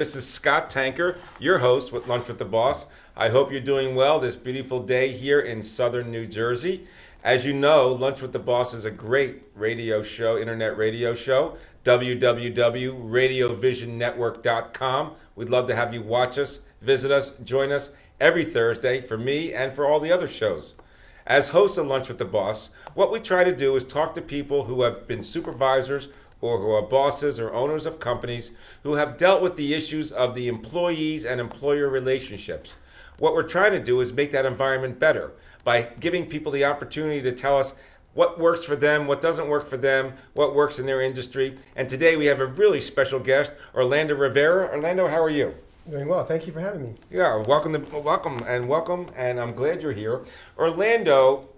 This is Scott Tanker, your host with Lunch with the Boss. I hope you're doing well this beautiful day here in southern New Jersey. As you know, Lunch with the Boss is a great radio show, internet radio show, www.radiovisionnetwork.com. We'd love to have you watch us, visit us, join us every Thursday for me and for all the other shows. As hosts of Lunch with the Boss, what we try to do is talk to people who have been supervisors or who are bosses or owners of companies who have dealt with the issues of the employees and employer relationships. What we're trying to do is make that environment better by giving people the opportunity to tell us what works for them, what doesn't work for them, what works in their industry. And today we have a really special guest, Orlando Rivera. Orlando, how are you? Doing well. Thank you for having me. Yeah, welcome, and I'm glad you're here. Orlando,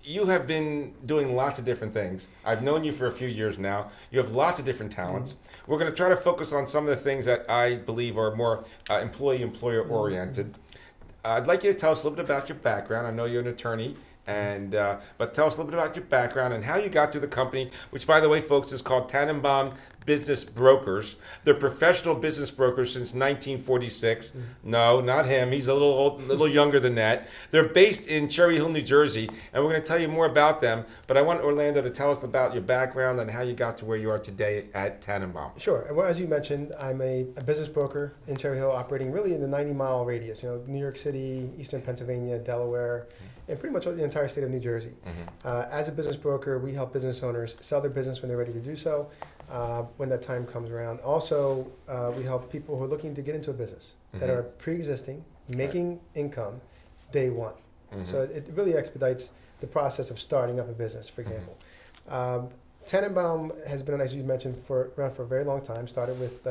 you have been doing lots of different things. I've known you for a few years now. You have lots of different talents. We're going to try to focus on some of the things that I believe are more employer oriented. I'd like you to tell us a little bit about your background. I know you're an attorney, but tell us a little bit about your background and how you got to the company, which, by the way, folks, is called Tannenbaum Business Brokers. They're professional business brokers since 1946. No, not him. He's a little younger than that. They're based in Cherry Hill, New Jersey, and we're going to tell you more about them. But I want Orlando to tell us about your background and how you got to where you are today at Tannenbaum. Sure. Well, as you mentioned, I'm a business broker in Cherry Hill, operating really in the 90-mile radius. New York City, Eastern Pennsylvania, Delaware, and pretty much the entire state of New Jersey. As a business broker, we help business owners sell their business when they're ready to do so, when that time comes around. Also, we help people who are looking to get into a business that are pre-existing, making income day one. So it really expedites the process of starting up a business, for example. Tannenbaum has been, as you mentioned, around for a very long time. Started with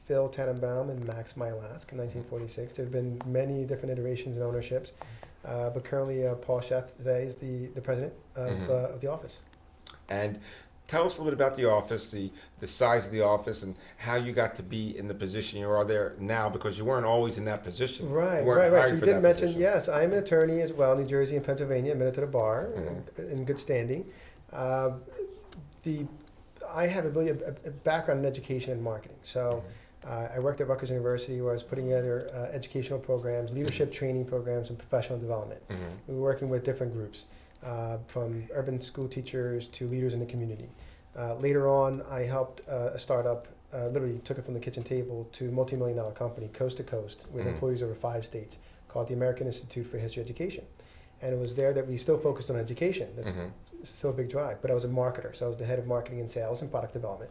Phil Tannenbaum and Max Mylask in 1946. There have been many different iterations and ownerships. But currently, Paul Sheff today is the president of the office. And tell us a little bit about the office, the size of the office, and how you got to be in the position you are there now, because you weren't always in that position. Right. So you did mention, yes, I'm an attorney as well, New Jersey and Pennsylvania, admitted to the bar, in good standing. I have a background in education and marketing. So I worked at Rutgers University, where I was putting together educational programs, leadership training programs, and professional development. We were working with different groups, from urban school teachers to leaders in the community. Later on, I helped a startup, literally took it from the kitchen table to a multi-million-dollar company, coast to coast, with employees over 5 states, called the American Institute for History Education. And it was there that we still focused on education. That's still a big drive. But I was a marketer, so I was the head of marketing and sales and product development.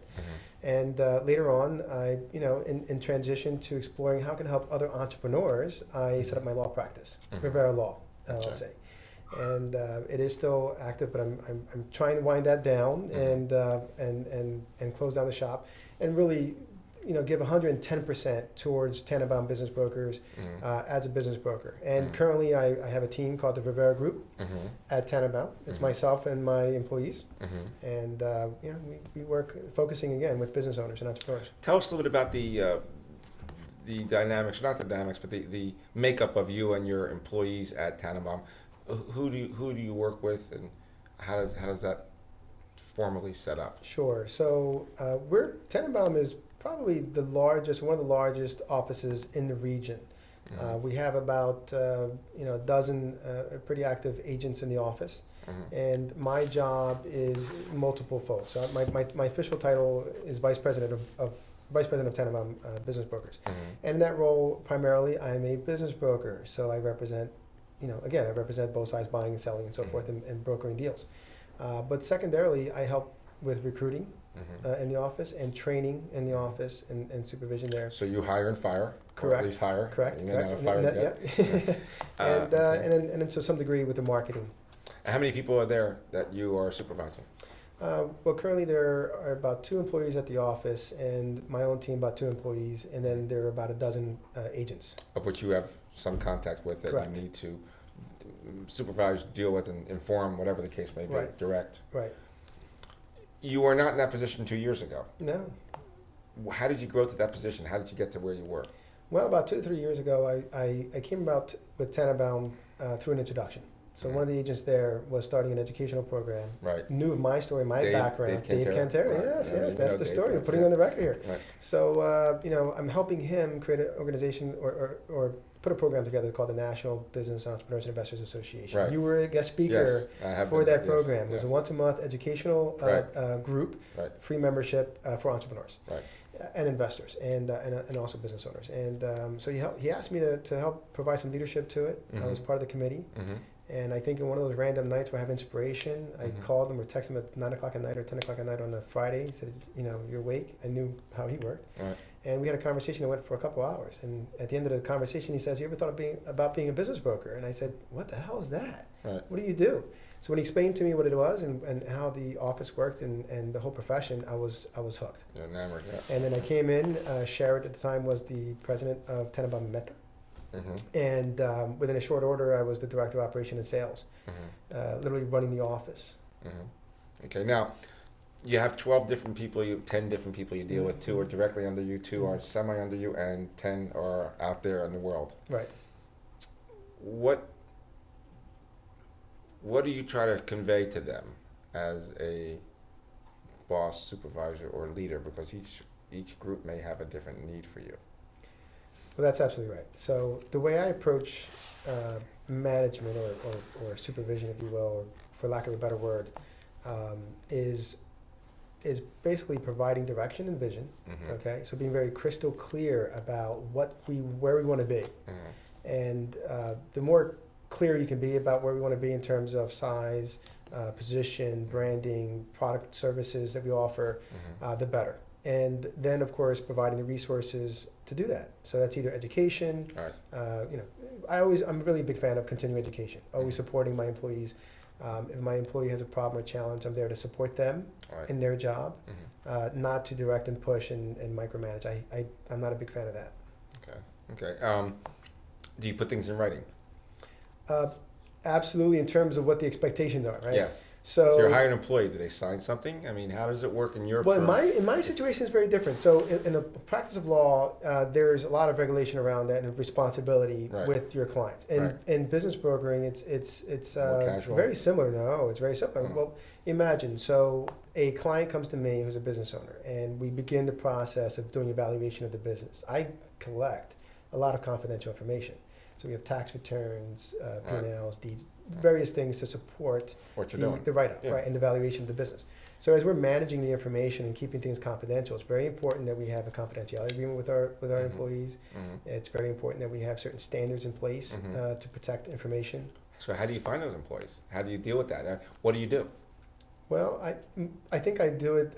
And later on, I, in transition to exploring how can I help other entrepreneurs, I set up my law practice, Rivera Law, LLC. And it is still active, but I'm trying to wind that down and close down the shop, and really, give 110% towards Tannenbaum Business Brokers as a business broker. And currently, I have a team called the Rivera Group at Tannenbaum. It's myself and my employees, and we work focusing again with business owners and entrepreneurs. Tell us a little bit about the dynamics, not the dynamics, but the makeup of you and your employees at Tannenbaum. Who do you work with, and how does that formally set up? Sure. So Tannenbaum is probably one of the largest offices in the region. We have about a dozen pretty active agents in the office, and my job is multiple folds. So my official title is Vice President of Tannenbaum Business Brokers, and in that role, primarily, I'm a business broker. So I represent. I represent both sides, buying and selling and so forth, and brokering deals. But secondarily, I help with recruiting in the office, and training in the office, and supervision there. So you hire and fire? Correct. Or at least hire? Correct. You may not have fired yet. And then to some degree with the marketing. And how many people are there that you are supervising? Well, currently there are about 2 employees at the office, and my own team about 2 employees, and then there are about a dozen agents. Of which you have some contact with that Correct. you need to supervise, deal with, and inform, whatever the case may be, Right. direct. Right. You were not in that position 2 years ago. No. How did you grow to that position? How did you get to where you were? Well, about 2 to 3 years ago, I came about with Tannenbaum through an introduction. So one of the agents there was starting an educational program. Right. Knew of my story, my background. Dave Cantera. Right. Yes, Yeah, yes, that's the Dave, story. We're right, putting yeah. on the record here. Right. So I'm helping him create an organization or put a program together called the National Business Entrepreneurs and Investors Association. Right. You were a guest speaker for that program. It was a once-a-month educational group, free membership for entrepreneurs. Right. And investors and also business owners. And so he asked me to help provide some leadership to it. I was part of the committee. And I think in one of those random nights where I have inspiration, I called him or texted him at 9 o'clock at night or 10 o'clock at night on a Friday. He said, you're awake. I knew how he worked. Right. And we had a conversation that went for a couple hours. And at the end of the conversation, he says, you ever thought about being a business broker? And I said, what the hell is that? Right. What do you do? So when he explained to me what it was and how the office worked and the whole profession, I was hooked. You're enamored, yeah. And then I came in. Sherrod at the time was the president of Tenenbaum Meta. And within a short order, I was the director of operation and sales, literally running the office. Okay, now you have 12 different people, 10 different people you deal with. 2 are directly under you, 2 are semi under you, and 10 are out there in the world. Right. What do you try to convey to them as a boss, supervisor, or leader? Because each group may have a different need for you. Well, that's absolutely right. So the way I approach management or supervision, if you will, or for lack of a better word, is basically providing direction and vision. Okay, so being very crystal clear about where we want to be, and the more clear you can be about where we want to be in terms of size, position, branding, product, services that we offer, the better. And then, of course, providing the resources to do that. So that's either education. I'm really a big fan of continuing education. Always supporting my employees. If my employee has a problem or challenge, I'm there to support them in their job, not to direct and push and micromanage. I'm not a big fan of that. Okay. Do you put things in writing? Absolutely, in terms of what the expectations are, right? Yes. So you're a hired employee. Do they sign something? I mean, how does it work in your firm? In my situation, it's very different. So in the practice of law, there's a lot of regulation around that and responsibility with your clients. And in business brokering, it's very similar. No, it's very similar. Well, imagine, so a client comes to me who's a business owner, and we begin the process of doing evaluation of the business. I collect a lot of confidential information. So we have tax returns, P&Ls, deeds, various things to support the write-up, and the valuation of the business. So as we're managing the information and keeping things confidential, it's very important that we have a confidentiality agreement with our employees. It's very important that we have certain standards in place to protect information. So how do you find those employees? How do you deal with that? What do you do? Well, I think I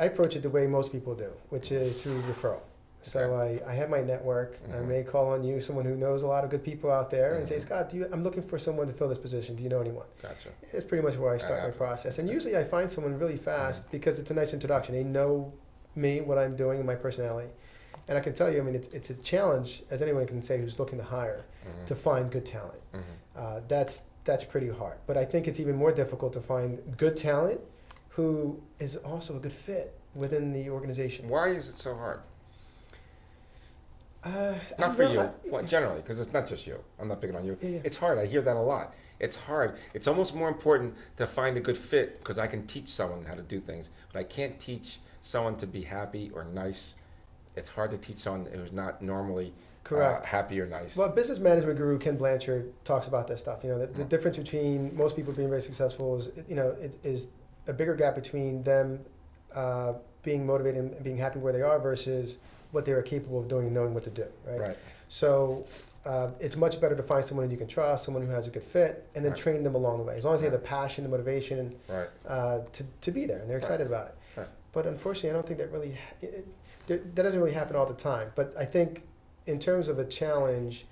approach it the way most people do, which is through referral. So I have my network. I may call on you, someone who knows a lot of good people out there, and say, Scott, I'm looking for someone to fill this position. Do you know anyone? Gotcha. It's pretty much where I start my process. And usually I find someone really fast because it's a nice introduction. They know me, what I'm doing, and my personality. And I can tell you, I mean, it's a challenge, as anyone can say who's looking to hire, to find good talent. That's pretty hard. But I think it's even more difficult to find good talent who is also a good fit within the organization. Why is it so hard? Not for you, generally, because it's not just you. I'm not picking on you. Yeah. It's hard. I hear that a lot. It's hard. It's almost more important to find a good fit because I can teach someone how to do things, but I can't teach someone to be happy or nice. It's hard to teach someone who's not normally happy or nice. Well, business management guru Ken Blanchard talks about that stuff. You know, the difference between most people being very successful is, it is a bigger gap between them being motivated and being happy where they are versus what they are capable of doing and knowing what to do, right? So it's much better to find someone you can trust, someone who has a good fit, and then train them along the way. As long as they have the passion, the motivation, to be there, and they're excited about it. But unfortunately, I don't think that really, that doesn't really happen all the time. But I think in terms of a challenge,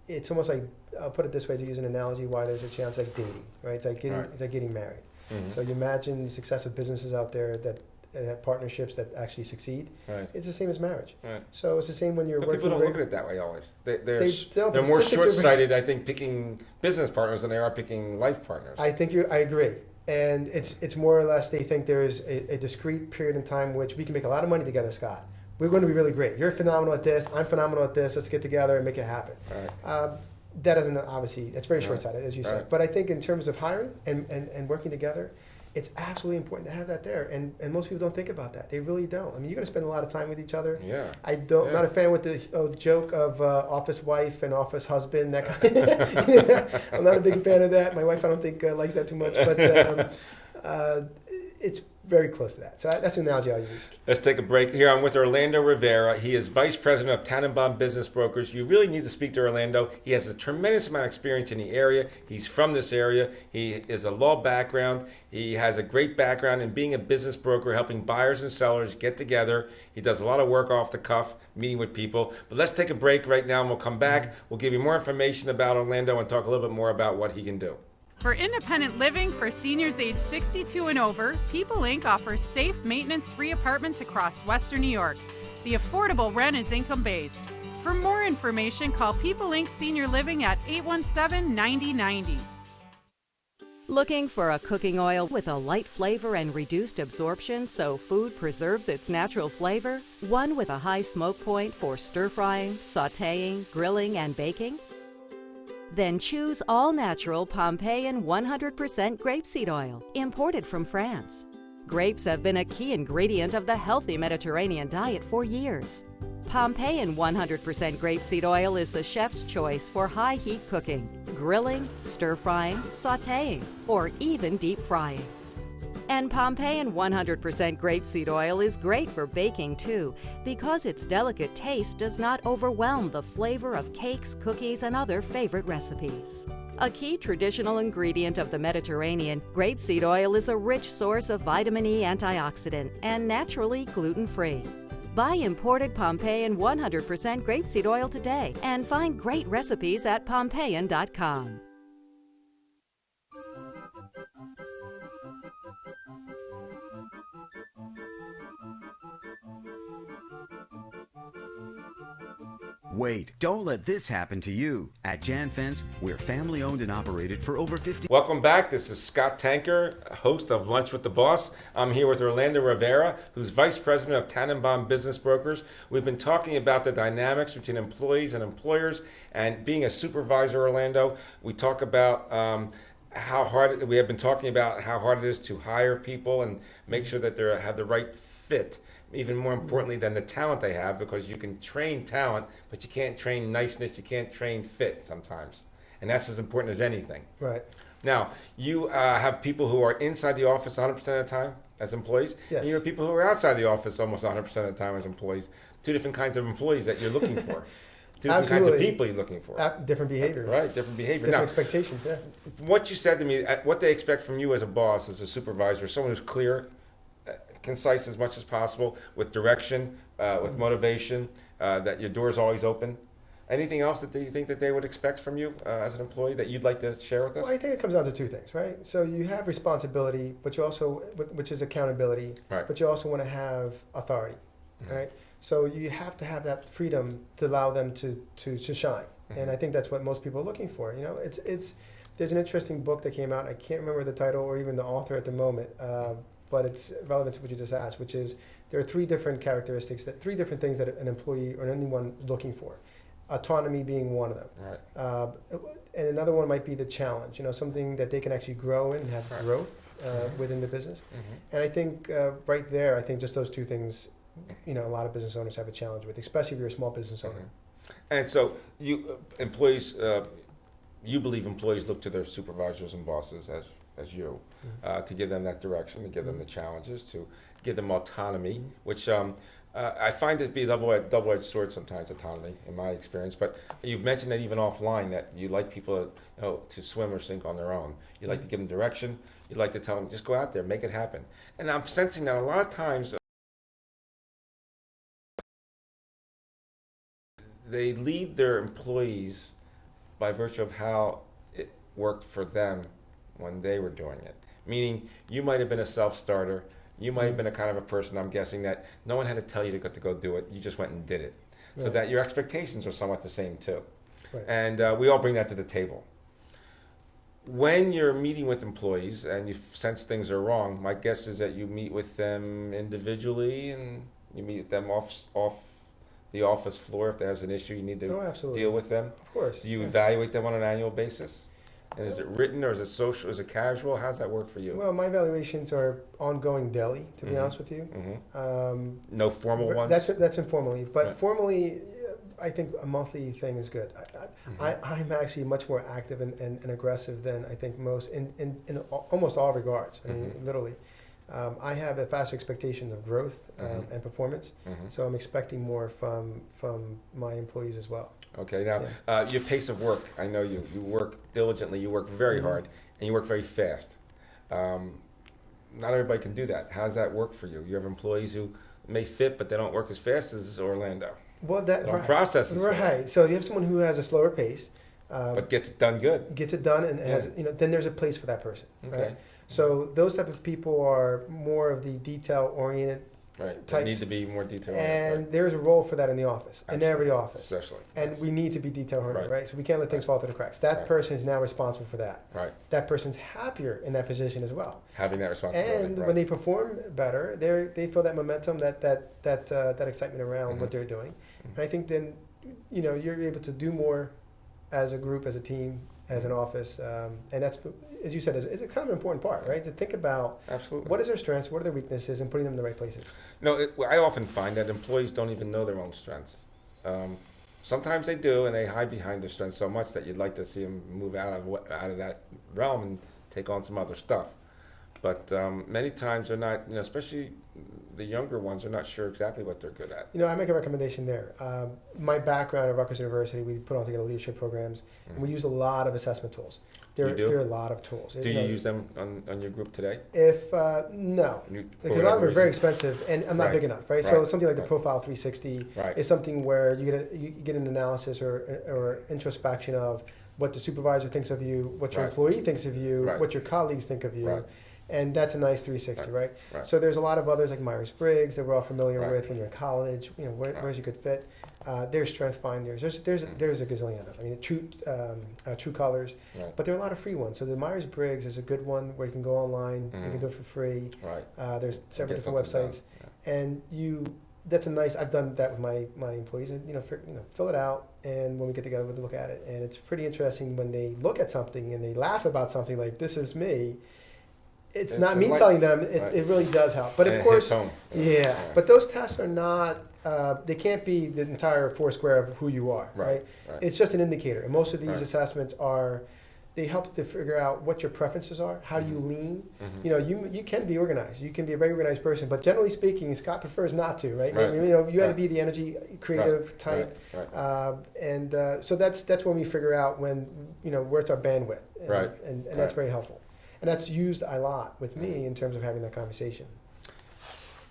it's almost like, I'll put it this way to use an analogy why there's a challenge, like dating, right? It's like getting married. So you imagine the success of businesses out there that have partnerships that actually succeed. It's the same as marriage. So it's the same when you're working. People don't look at it that way always. They're more short-sighted, I think, picking business partners than they are picking life partners. I agree. And it's more or less they think there is a discrete period in time in which we can make a lot of money together, Scott. We're going to be really great. You're phenomenal at this. I'm phenomenal at this. Let's get together and make it happen. that doesn't, obviously, it's very Right. short-sighted, as you said. Right. But I think in terms of hiring and working together, it's absolutely important to have that there. And most people don't think about that. They really don't. I mean, you're going to spend a lot of time with each other. Yeah. I'm Yeah. not a fan with the joke of office wife and office husband. That kind I'm not a big fan of that. My wife, I don't think, likes that too much. But it's very close to that. So that's an analogy I'll use. Let's take a break. Here I'm with Orlando Rivera. He is Vice President of Tannenbaum Business Brokers. You really need to speak to Orlando. He has a tremendous amount of experience in the area. He's from this area. He is a law background. He has a great background in being a business broker, helping buyers and sellers get together. He does a lot of work off the cuff, meeting with people. But let's take a break right now and we'll come back. We'll give you more information about Orlando and talk a little bit more about what he can do. For independent living for seniors age 62 and over, People Inc. offers safe, maintenance-free apartments across Western New York. The affordable rent is income-based. For more information, call People Inc. Senior Living at 817-9090. Looking for a cooking oil with a light flavor and reduced absorption so food preserves its natural flavor? One with a high smoke point for stir-frying, sautéing, grilling, and baking? Then choose all-natural Pompeian 100% grapeseed oil, imported from France. Grapes have been a key ingredient of the healthy Mediterranean diet for years. Pompeian 100% grapeseed oil is the chef's choice for high-heat cooking, grilling, stir-frying, sautéing, or even deep frying. And Pompeian 100% grapeseed oil is great for baking too, because its delicate taste does not overwhelm the flavor of cakes, cookies, and other favorite recipes. A key traditional ingredient of the Mediterranean, grapeseed oil is a rich source of vitamin E antioxidant and naturally gluten-free. Buy imported Pompeian 100% grapeseed oil today and find great recipes at Pompeian.com. Wait, don't let this happen to you. At Jan Fence, we're family owned and operated for over 50. Welcome back. This is Scott Tanker, host of Lunch with the Boss. I'm here with Orlando Rivera, who's Vice President of Tannenbaum Business Brokers. We've been talking about the dynamics between employees and employers and being a supervisor, Orlando. We talk about we have been talking about how hard it is to hire people and make sure that they have the right fit. Even more importantly than the talent they have, because you can train talent, but you can't train niceness, you can't train fit sometimes. And that's as important as anything. Right. Now, you have people who are inside the office 100% of the time as employees, Yes. and you have people who are outside the office almost 100% of the time as employees. Two different kinds of employees that you're looking for. Two different kinds of Absolutely. people you're looking for. Different behavior. Right, different behavior. Different Now, expectations, yeah. what you said to me, what they expect from you as a boss, as a supervisor, someone who's clear, concise as much as possible, with direction, with motivation, that your door's always open. Anything else that you think that they would expect from you as an employee that you'd like to share with us? Well, I think it comes down to two things, right? So you have responsibility, but you also, which is accountability, Right. but you also want to have authority, right? So you have to have that freedom to allow them to shine, and I think that's what most people are looking for. You know, it's there's an interesting book that came out. I can't remember the title or even the author at the moment, but it's relevant to what you just asked, which is there are three different things that an employee or anyone is looking for. Autonomy being one of them. Right. And another one might be the challenge, something that they can actually grow in and have Right. growth within the business. And I think right there, I think just those two things, a lot of business owners have a challenge with, especially if you're a small business owner. And so you believe employees look to their supervisors and bosses as you to give them that direction, to give them the challenges, to give them autonomy, which I find it to be a double-edged sword sometimes, autonomy, in my experience. But you've mentioned that even offline, that you like people to swim or sink on their own. You like to give them direction. You like to tell them, just go out there, make it happen. And I'm sensing that a lot of times they lead their employees by virtue of how it worked for them when they were doing it. Meaning, you might have been a self-starter. You might have been a kind of a person, I'm guessing, that no one had to tell you to go do it. You just went and did it. So Right. that your expectations are somewhat the same too. Right. And we all bring that to the table. When you're meeting with employees and you sense things are wrong, my guess is that you meet with them individually and you meet with them off the office floor if there's an issue you need Oh, to absolutely. deal with them? Of course. Do you Yeah. evaluate them on an annual basis? And is it written or is it social? Is it casual? How's that work for you? Well, my evaluations are ongoing daily, to be Mhm. honest with you. Mhm. No formal ones? That's informally, but Right. formally, I think a monthly thing is good. I'm actually much more active and aggressive than I think most in almost all regards. I mean, literally. I have a faster expectation of growth and performance, so I'm expecting more from my employees as well. Okay, now your pace of work, I know you work diligently, you work very hard, and you work very fast. Not everybody can do that. How does that work for you? You have employees who may fit, but they don't work as fast as Orlando. Well, They don't process as fast, right. So you have someone who has a slower pace, but gets it done good. gets it done, and has then there's a place for that person. Right? So those type of people are more of the detail-oriented Right, types. they need to be more detailed. And there's a role for that in the office, in every office. Especially. And yes. we need to be detail-oriented, Right. right? So we can't let things fall through the cracks. That Right. person is now responsible for that. Right, That person's happier in that position as well. having that responsibility. And right. when they perform better, they feel that momentum, that excitement around what they're doing. And I think then, you're able to do more as a group, as a team, as an office, and that's, as you said, is a kind of an important part, right? To think about Absolutely. what is their strengths, what are their weaknesses, and putting them in the right places. No, I often find that employees don't even know their own strengths. Sometimes they do, and they hide behind their strengths so much that you'd like to see them move out of that realm and take on some other stuff. But many times they're not, especially the younger ones, are not sure exactly what they're good at. I make a recommendation there. My background at Rutgers University, we put on together leadership programs, and we use a lot of assessment tools. You do? There are a lot of tools. Do you use them on your group today? If no, For because a lot of them whatever are very reason? expensive, and I'm not Right. big enough, right? So Right. something like the Right. Profile 360 Right. is something where you get an analysis or introspection of what the supervisor thinks of you, what your Right. employee thinks of you, Right. what your colleagues think of you. Right. And that's a nice 360, right? Right. So there's a lot of others like Myers-Briggs that we're all familiar Right. with when you're in college. Where's you could fit. There's Strength Finders. There's a gazillion of them. I mean, True Colors, Right. but there are a lot of free ones. So the Myers-Briggs is a good one where you can go online. You can do it for free. Right. There's several Get different something websites, done. and that's a nice. I've done that with my employees, and fill it out, and when we get together, we'll look at it, and it's pretty interesting when they look at something and they laugh about something like "this is me." It's not me like- telling them. right. It really does help. But And of it course, hits home. yeah. But those tests are not. They can't be the entire foursquare of who you are, right? Right. It's just an indicator, and most of these Right. assessments are. They help to figure out what your preferences are. How do you lean? Mhm. You can be organized. You can be a very organized person, but generally speaking, Scott prefers not to, right? Right. You have to Right. be the energy, creative Right. type, Right. so that's when we figure out where's our bandwidth, Right. and that's Right. very helpful, and that's used a lot with me in terms of having that conversation.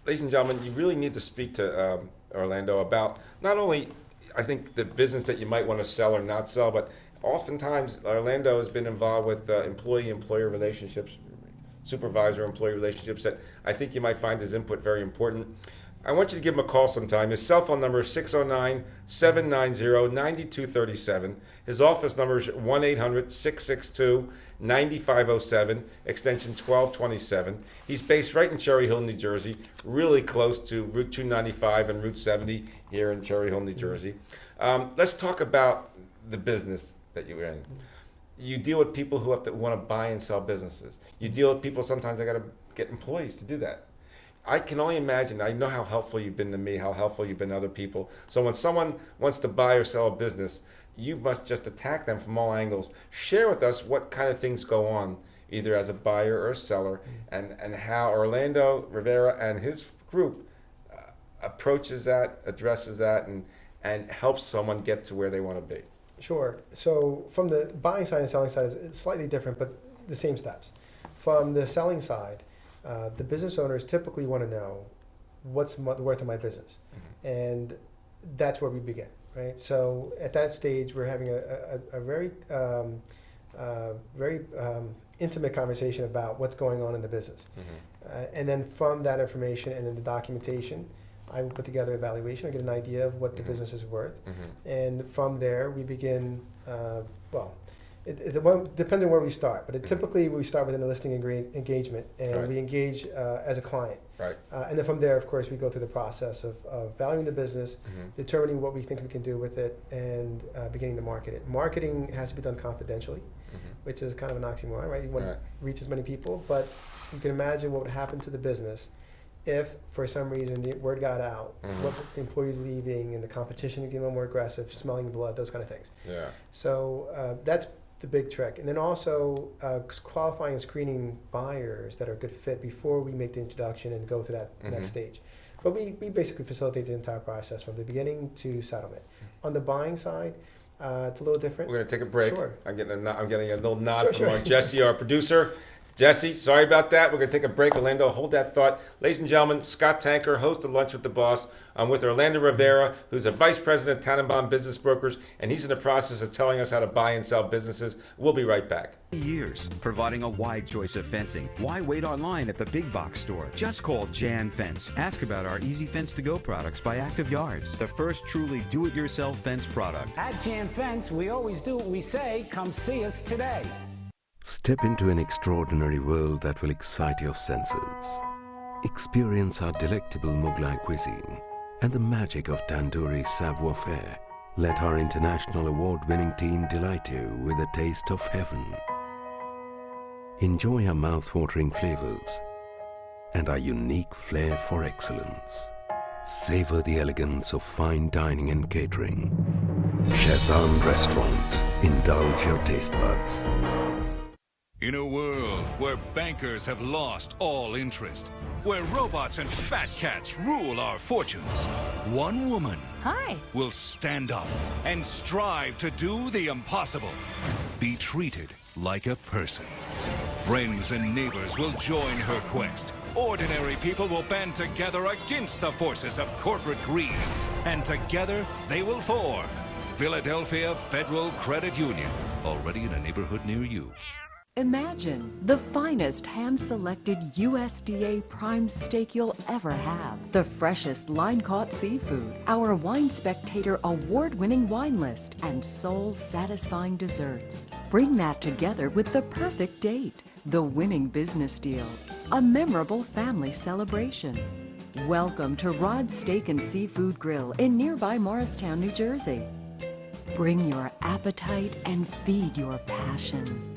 Ladies and gentlemen, you really need to speak to Orlando about not only, I think, the business that you might want to sell or not sell, but oftentimes Orlando has been involved with employee-employer relationships, supervisor-employee relationships that I think you might find his input very important. I want you to give him a call sometime. His cell phone number is 609-790-9237. His office number is 1-800-662-9507, extension 1227. He's based right in Cherry Hill, New Jersey, really close to Route 295 and Route 70 here in Cherry Hill, New Jersey. Let's talk about the business that you're in. You deal with people who want to buy and sell businesses. You deal with people, sometimes they got to get employees to do that. I can only imagine, I know how helpful you've been to me, how helpful you've been to other people. So when someone wants to buy or sell a business, you must just attack them from all angles. Share with us what kind of things go on, either as a buyer or a seller, and how Orlando Rivera and his group approaches that, addresses that, and helps someone get to where they want to be. Sure. So from the buying side and selling side, it's slightly different, but the same steps. From the selling side, the business owners typically want to know what's the worth of my business, and that's where we begin, right? So at that stage, we're having a very intimate conversation about what's going on in the business, and then from that information and then the documentation, I will put together an evaluation. I get an idea of what the business is worth, and from there we begin. Depends on where we start, but typically we start with an listing engagement, and we engage as a client. Right. And then from there, of course, we go through the process of valuing the business, determining what we think we can do with it, and beginning to market it. Marketing has to be done confidentially, which is kind of an oxymoron, right? You want to reach as many people, but you can imagine what would happen to the business if, for some reason, the word got out, what the employees leaving, and the competition getting a little more aggressive, smelling blood, those kind of things. Yeah. So that's the big trick. And then also qualifying and screening buyers that are a good fit before we make the introduction and go to that next stage. But we basically facilitate the entire process from the beginning to settlement. On the buying side, it's a little different. We're going to take a break. Sure. I'm getting a little nod from our Jesse, our producer. Jesse, sorry about that. We're going to take a break. Orlando, hold that thought. Ladies and gentlemen, Scott Tanker, host of Lunch with the Boss. I'm with Orlando Rivera, who's a vice president of Tannenbaum Business Brokers, and he's in the process of telling us how to buy and sell businesses. We'll be right back. Years, providing a wide choice of fencing. Why wait online at the big box store? Just call Jan Fence. Ask about our Easy Fence to Go products by Active Yards, the first truly do-it-yourself fence product. At Jan Fence, we always do what we say. Come see us today. Step into an extraordinary world that will excite your senses. Experience our delectable Mughlai cuisine and the magic of tandoori savoir-faire. Let our international award-winning team delight you with a taste of heaven. Enjoy our mouth-watering flavors and our unique flair for excellence. Savor the elegance of fine dining and catering. Shazam Restaurant. Indulge your taste buds. In a world where bankers have lost all interest, where robots and fat cats rule our fortunes, one woman will stand up and strive to do the impossible. Be treated like a person. Friends and neighbors will join her quest. Ordinary people will band together against the forces of corporate greed. And together they will form Philadelphia Federal Credit Union, already in a neighborhood near you. Imagine the finest hand-selected USDA prime steak you'll ever have. The freshest line-caught seafood, our Wine Spectator award-winning wine list, and soul-satisfying desserts. Bring that together with the perfect date, the winning business deal, a memorable family celebration. Welcome to Rod's Steak and Seafood Grill in nearby Morristown, New Jersey. Bring your appetite and feed your passion.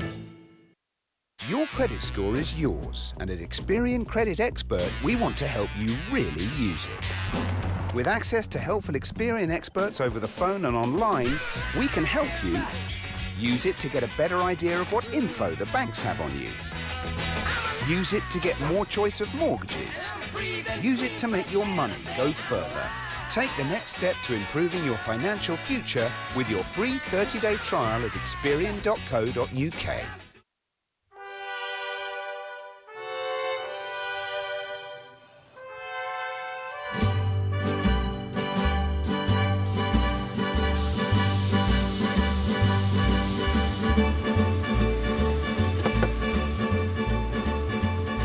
Your credit score is yours, and at Experian Credit Expert, we want to help you really use it. With access to helpful Experian experts over the phone and online, we can help you use it to get a better idea of what info the banks have on you. Use it to get more choice of mortgages. Use it to make your money go further. Take the next step to improving your financial future with your free 30-day trial at Experian.co.uk.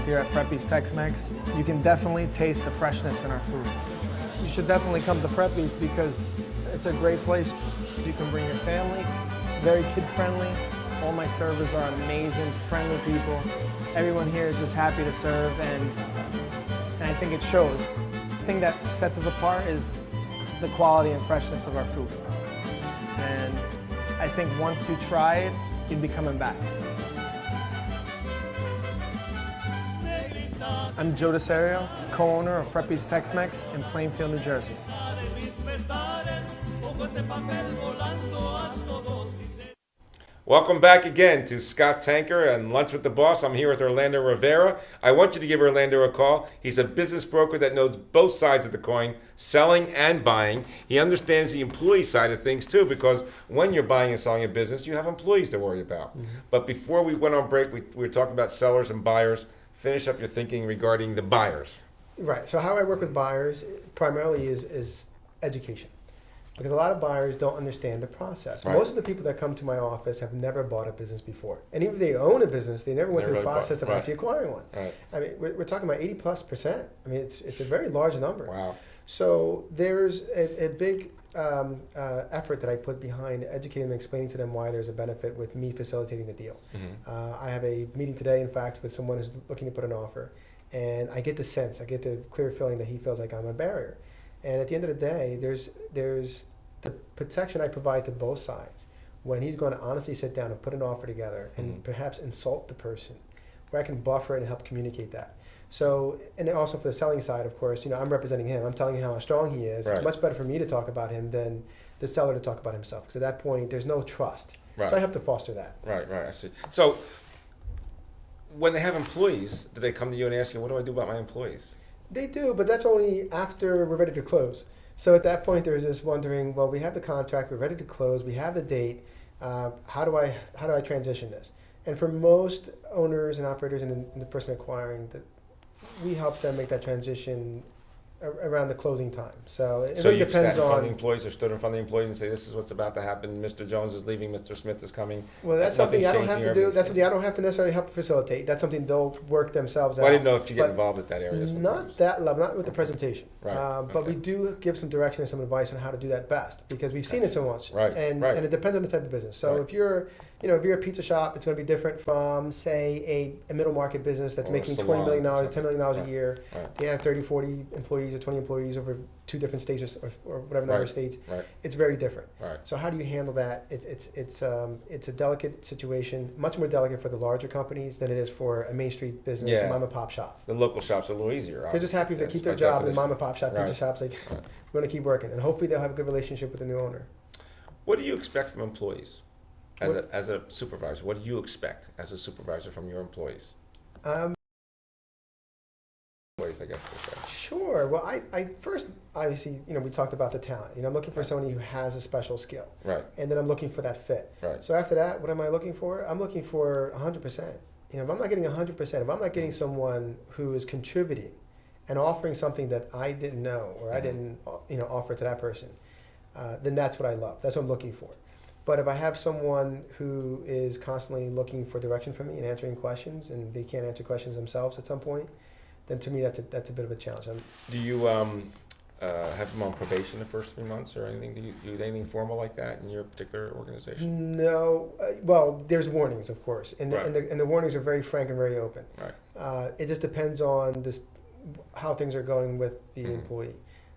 Here at Freppi's Tex-Mex, you can definitely taste the freshness in our food. You should definitely come to Freppi's because it's a great place. You can bring your family, very kid-friendly. All my servers are amazing, friendly people. Everyone here is just happy to serve, and I think it shows. The thing that sets us apart is the quality and freshness of our food. And I think once you try it, you'd be coming back. I'm Joe DeSario, co-owner of Freppi's Tex-Mex in Plainfield, New Jersey. Welcome back again to Scott Tanker and Lunch with the Boss. I'm here with Orlando Rivera. I want you to give Orlando a call. He's a business broker that knows both sides of the coin, selling and buying. He understands the employee side of things too, because when you're buying and selling a business, you have employees to worry about. But before we went on break, we were talking about sellers and buyers. Finish up your thinking regarding the buyers. Right. So how I work with buyers primarily is education, because a lot of buyers don't understand the process. Right. Most of the people that come to my office have never bought a business before, and even if they own a business, they never went through the process of actually acquiring one. Right. I mean, we're talking about 80+%. I mean, it's a very large number. Wow. So there's a big effort that I put behind educating them, explaining to them why there's a benefit with me facilitating the deal. I have a meeting today, in fact, with someone who's looking to put an offer, and I get the sense, I get the clear feeling that he feels like I'm a barrier. And at the end of the day, there's the protection I provide to both sides when he's going to honestly sit down and put an offer together and perhaps insult the person, where I can buffer and help communicate that. So, and also for the selling side, of course, I'm representing him. I'm telling him how strong he is. Right. It's much better for me to talk about him than the seller to talk about himself, because at that point, there's no trust. Right. So I have to foster that. Right, I see. So, when they have employees, do they come to you and ask you, what do I do about my employees? They do, but that's only after we're ready to close. So at that point, they're just wondering, well, we have the contract, we're ready to close, we have the date. How do I transition this? And for most owners and operators and the person acquiring, we help them make that transition around the closing time. So it really depends sat in front on of the employees or stood in front of the employees and say, this is what's about to happen. Mr. Jones is leaving. Mr. Smith is coming. Well, that's something I don't have to do. That's something something I don't have to necessarily help facilitate. That's something they'll work themselves out. I didn't know if you get But involved at that area. Sometimes. not that level, not with the presentation. Right, But okay. we do give some direction and some advice on how to do that best, because we've seen it so much. Right, And right. it depends on the type of business. So Right. if you're a pizza shop, it's going to be different from, say, a middle market business that's Or a making $20 salon million, or $10 million a something. year. Right. They have 30, 40 employees or 20 employees over 2 different states or whatever number of Right, states. right. It's very different. Right. So how do you handle that? It's a delicate situation, much more delicate for the larger companies than it is for a Main Street business, Yeah. a mom and pop shop. The local shops are a little easier. They're just happy if they obviously. keep their That's job by in mom and definition. pop shop, Right. pizza shops. Like, Right. we're going to keep working, and hopefully they'll have a good relationship with the new owner. What do you expect from employees? As a supervisor, what do you expect as a supervisor from your employees? Ways, I guess. Sure. Well, I first, obviously, we talked about the talent. I'm looking for somebody who has a special skill. Right. And then I'm looking for that fit. Right. So after that, what am I looking for? I'm looking for 100%. If I'm not getting 100%, if I'm not getting someone who is contributing and offering something that I didn't know or I didn't, offer to that person, then that's what I love. That's what I'm looking for. But if I have someone who is constantly looking for direction from me and answering questions, and they can't answer questions themselves at some point, then to me that's a bit of a challenge. Do you have them on probation the first 3 months or anything? Do you do anything formal like that in your particular organization? No. Well, there's warnings, of course, and Right. and the warnings are very frank and very open. Right. It just depends on how things are going with the employee.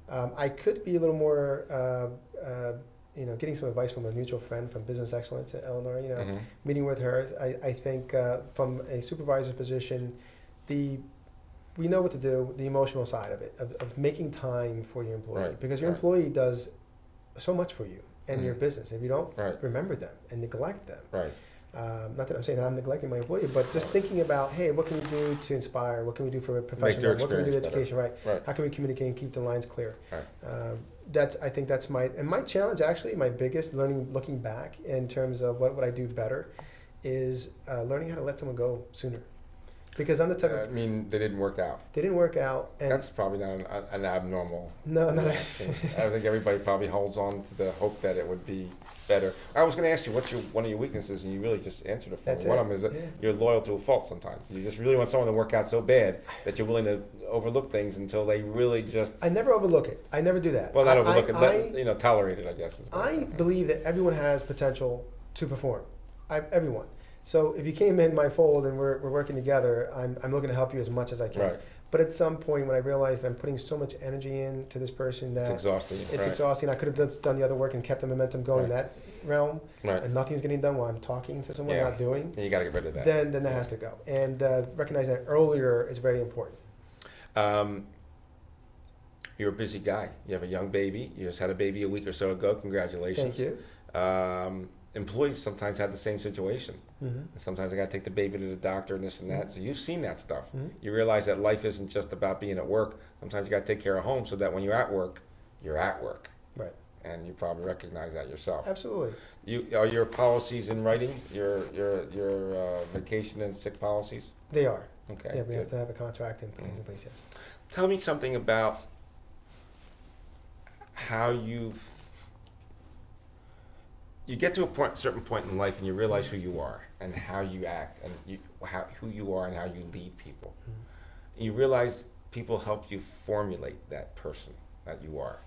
I could be a little more. Getting some advice from a mutual friend from Business Excellence at Eleanor, meeting with her. I think from a supervisor's position, we know what to do, the emotional side of it, of making time for your employee. Right, Because your right. employee does so much for you and your Mhm. business. If you don't Right. remember them and neglect them, Right. not that I'm saying that I'm neglecting my employee, but just thinking about, hey, what can we do to inspire? What can we do for a professional? What can we do to experience education? Right. Right. How can we communicate and keep the lines clear? Right. I think that's my challenge, actually, my biggest looking back in terms of what would I do better is learning how to let someone go sooner. Because I'm the type of, They didn't work out. they didn't work out. And That's probably not an abnormal. No, not reaction. I think everybody probably holds on to the hope that it would be better. I was going to ask you, what's one of your weaknesses, and you really just answered it for That's me. One it, of them is that yeah. you're loyal to a fault sometimes. You just really want someone to work out so bad that you're willing to overlook things until they really just. I never overlook it. I never do that. Well, not overlook I it, tolerate it, I guess. I believe that everyone has potential to perform. Everyone. So if you came in my fold and we're working together, I'm looking to help you as much as I can. Right. But at some point when I realized that I'm putting so much energy into this person that It's exhausting. It's right. exhausting. I could have done the other work and kept the momentum going in that realm, Right. and nothing's getting done while I'm talking to someone, not doing. And you got to get rid of that. Then that has to go. And recognizing that earlier is very important. You're a busy guy. You have a young baby. You just had a baby a week or so ago. Congratulations. Thank you. Employees sometimes have the same situation. Mm-hmm. And sometimes I got to take the baby to the doctor and this and that. Mm-hmm. So you've seen that stuff. Mm-hmm. You realize that life isn't just about being at work. Sometimes you got to take care of home so that when you're at work, you're at work. Right. And you probably recognize that yourself. Absolutely. Are your policies in writing? Your vacation and sick policies? They are. Okay. Yeah, we good. have to have a contract and things in place. Yes. Tell me something about how you get to a certain point in life and you realize who you are and how you act and who you are and how you lead people. Mm-hmm. And you realize people help you formulate that person that you are.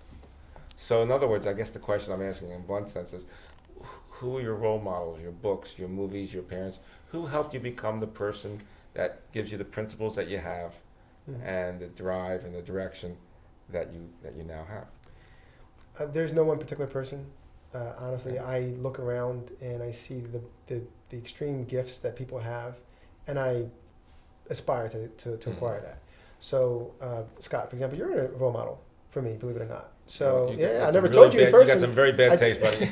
So in other words, I guess the question I'm asking in one sense is, who are your role models, your books, your movies, your parents? Who helped you become the person that gives you the principles that you have and the drive and the direction that you now have? There's no one particular person. Honestly, I look around and I see the extreme gifts that people have, and I aspire to acquire that. So, Scott, for example, you're a role model for me, believe it or not. So, I never told you in person. You got some very bad taste, buddy.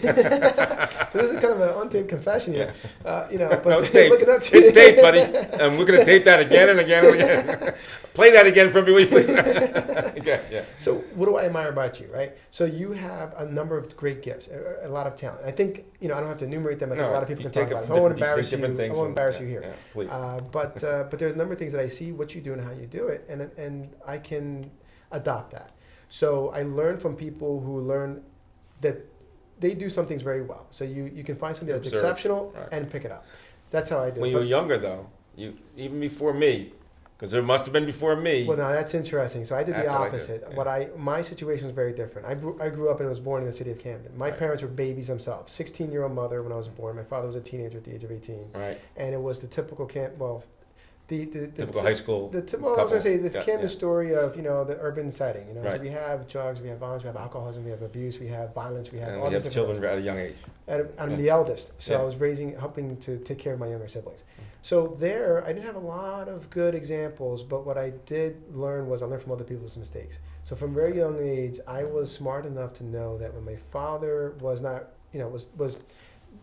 So this is kind of an on-tape confession here. But no, it's taped. It's taped, buddy. And we're going to tape that again and again and again. Play that again for me, will you please? Yeah. So what do I admire about you, right? So you have a number of great gifts, a lot of talent. I think, I don't have to enumerate them. I think a lot of people can talk about it. I won't embarrass you. I won't embarrass you here. Yeah, please. But there's a number of things that I see what you do and how you do it, and I can adopt that. So I learn from people who learn that they do some things very well. So you can find something that's exceptional and pick it up. That's how I do it. When you were younger, though, even before me, because there must have been before me. Well, no, that's interesting. So I did the opposite. My situation was very different. I grew up and was born in the city of Camden. My parents were babies themselves. 16-year-old mother when I was born. My father was a teenager at the age of 18. Right. And it was the typical the typical high school. I was going to say the Camden story of the urban setting. So we have drugs, we have violence, we have alcoholism, we have abuse, we have violence, we have all these different children at a young age. I'm the eldest, so I was helping to take care of my younger siblings. So there, I didn't have a lot of good examples, but what I did learn was I learned from other people's mistakes. So from a very young age, I was smart enough to know that when my father was not, was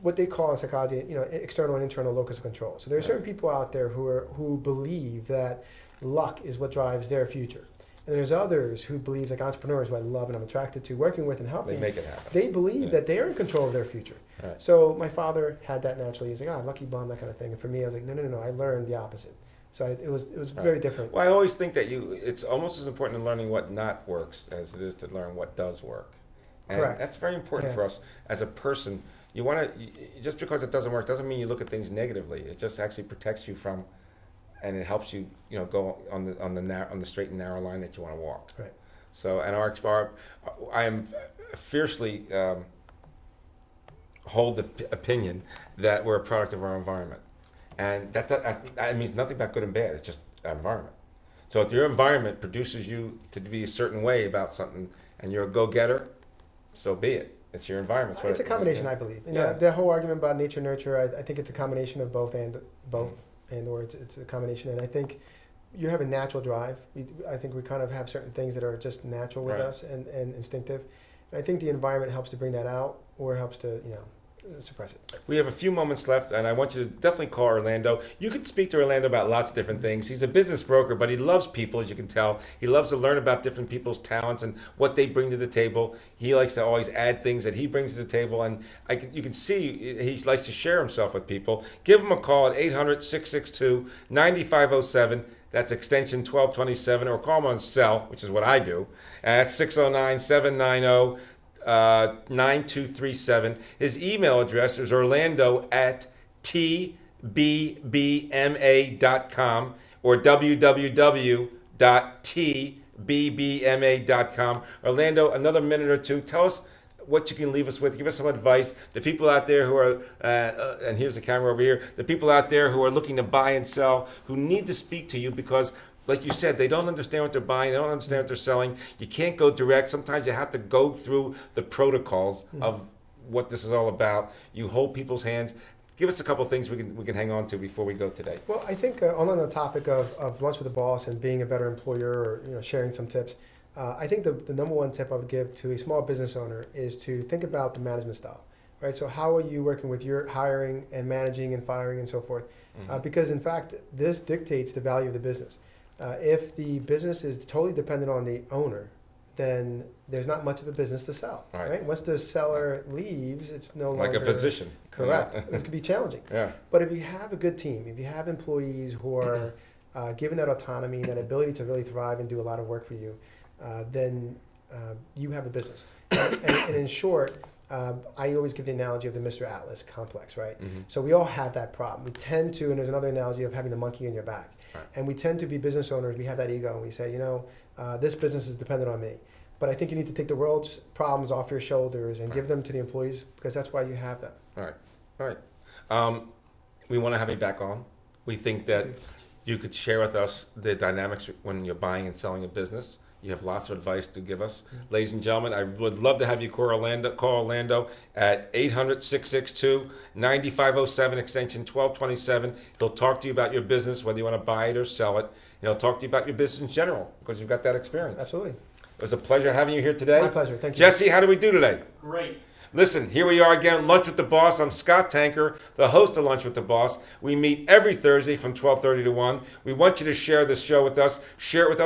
what they call in psychology, external and internal locus of control. So there are certain people out there who believe that luck is what drives their future. And there's others who believe, like entrepreneurs, who I love and I'm attracted to, working with and helping. They make it happen. They believe that they are in control of their future. Right. So my father had that naturally. He's like, lucky bum, that kind of thing. And for me, I was like, no. I learned the opposite. So it was very different. Well, I always think that it's almost as important in learning what not works as it is to learn what does work. And correct. That's very important for us as a person. You want to, just because it doesn't work doesn't mean you look at things negatively. It just actually protects you from, and it helps you, go on the straight and narrow line that you want to walk. Right. So, and I am fiercely hold the opinion that we're a product of our environment, and that means nothing about good and bad. It's just environment. So, if your environment produces you to be a certain way about something, and you're a go-getter, so be it. It's your environment. It's a combination, I believe. The whole argument about nature nurture, I think it's a combination of both or it's a combination. And I think you have a natural drive. I think we kind of have certain things that are just natural with us and instinctive. And I think the environment helps to bring that out or helps to suppress it. We have a few moments left, and I want you to definitely call Orlando. You can speak to Orlando about lots of different things. He's a business broker, but he loves people, as you can tell. He loves to learn about different people's talents and what they bring to the table. He likes to always add things that he brings to the table, and you can see he likes to share himself with people. Give him a call at 800-662-9507. That's extension 1227, or call him on cell, which is what I do, at 609-790 9237. His email address is orlando@tbbma.com or www.tbbma.com. Orlando, another minute or two. Tell us what you can leave us with. Give us some advice. The people out there who are, and here's the camera over here, the people out there who are looking to buy and sell, who need to speak to you because, like you said, they don't understand what they're buying. They don't understand what they're selling. You can't go direct. Sometimes you have to go through the protocols of what this is all about. You hold people's hands. Give us a couple of things we can hang on to before we go today. Well, I think on the topic of lunch with the boss and being a better employer, or sharing some tips, I think the number one tip I would give to a small business owner is to think about the management style. Right. So how are you working with your hiring and managing and firing and so forth? Because in fact, this dictates the value of the business. If the business is totally dependent on the owner, then there's not much of a business to sell. Right? Once the seller leaves, it's no longer... Like a physician. Correct. It could be challenging. Yeah. But if you have a good team, if you have employees who are given that autonomy, that ability to really thrive and do a lot of work for you, then you have a business. And in short, I always give the analogy of the Mr. Atlas complex, right? So we all have that problem. We tend to, and there's another analogy of having the monkey on your back. And we tend to be business owners. We have that ego, and we say, this business is dependent on me. But I think you need to take the world's problems off your shoulders and give them to the employees, because that's why you have them. All right. We want to have you back on. We think that you could share with us the dynamics when you're buying and selling a business. You have lots of advice to give us. Ladies and gentlemen, I would love to have you call Orlando at 800-662-9507, extension 1227. He'll talk to you about your business, whether you want to buy it or sell it. And he'll talk to you about your business in general, because you've got that experience. Absolutely. It was a pleasure having you here today. My pleasure. Thank you. Jesse, how do we do today? Great. Listen, here we are again, Lunch with the Boss. I'm Scott Tanker, the host of Lunch with the Boss. We meet every Thursday from 12:30 to 1. We want you to share this show with us. Share it with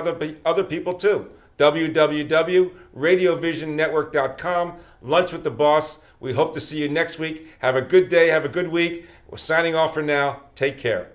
other people too. www.radiovisionnetwork.com. Lunch with the Boss. We hope to see you next week. Have a good day. Have a good week. We're signing off for now. Take care.